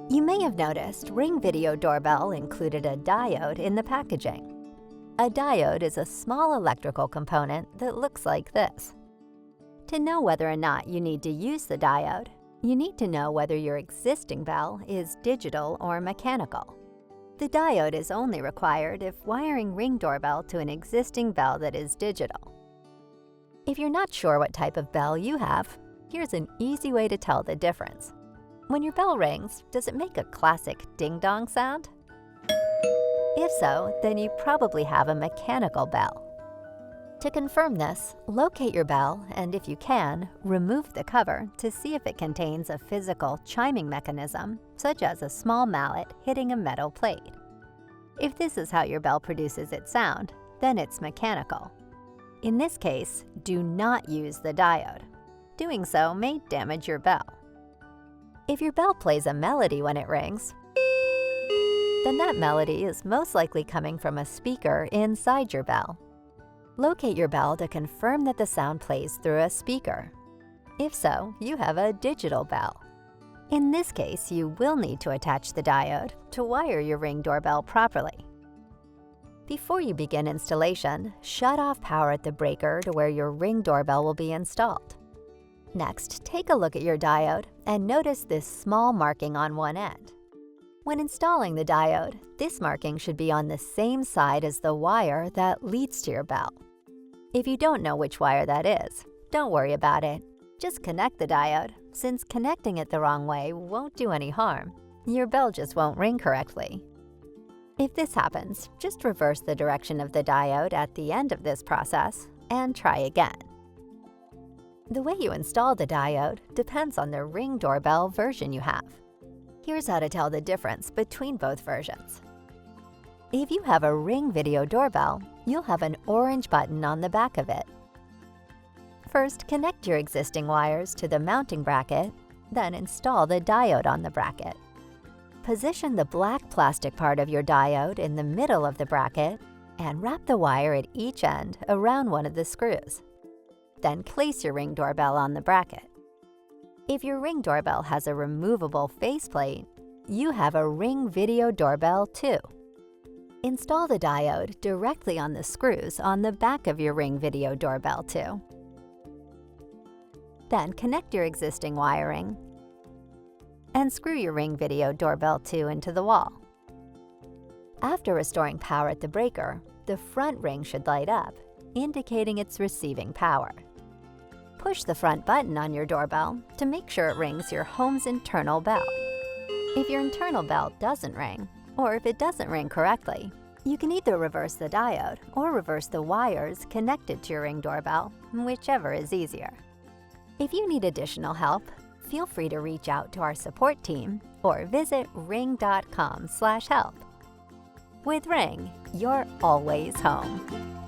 You may have noticed Ring Video Doorbell included a diode in the packaging. A diode is a small electrical component that looks like this. To know whether or not you need to use the diode, you need to know whether your existing bell is digital or mechanical. The diode is only required if wiring Ring Doorbell to an existing bell that is digital. If you're not sure what type of bell you have, here's an easy way to tell the difference. When your bell rings, does it make a classic ding-dong sound? If so, then you probably have a mechanical bell. To confirm this, locate your bell and, if you can, remove the cover to see if it contains a physical chiming mechanism, such as a small mallet hitting a metal plate. If this is how your bell produces its sound, then it's mechanical. In this case, do not use the diode. Doing so may damage your bell. If your bell plays a melody when it rings, then that melody is most likely coming from a speaker inside your bell. Locate your bell to confirm that the sound plays through a speaker. If so, you have a digital bell. In this case, you will need to attach the diode to wire your Ring doorbell properly. Before you begin installation, shut off power at the breaker to where your Ring doorbell will be installed. Next, take a look at your diode and notice this small marking on one end. When installing the diode, this marking should be on the same side as the wire that leads to your bell. If you don't know which wire that is, don't worry about it. Just connect the diode, since connecting it the wrong way won't do any harm. Your bell just won't ring correctly. If this happens, just reverse the direction of the diode at the end of this process and try again. The way you install the diode depends on the Ring doorbell version you have. Here's how to tell the difference between both versions. If you have a Ring Video Doorbell, you'll have an orange button on the back of it. First, connect your existing wires to the mounting bracket, then install the diode on the bracket. Position the black plastic part of your diode in the middle of the bracket and wrap the wire at each end around one of the screws. Then place your Ring doorbell on the bracket. If your Ring doorbell has a removable faceplate, you have a Ring Video Doorbell too. Install the diode directly on the screws on the back of your Ring Video Doorbell too. Then connect your existing wiring and screw your Ring Video Doorbell 2 into the wall. After restoring power at the breaker, the front ring should light up, indicating it's receiving power. Push the front button on your doorbell to make sure it rings your home's internal bell. If your internal bell doesn't ring, or if it doesn't ring correctly, you can either reverse the diode or reverse the wires connected to your Ring doorbell, whichever is easier. If you need additional help, feel free to reach out to our support team or visit ring.com/help. With Ring, you're always home.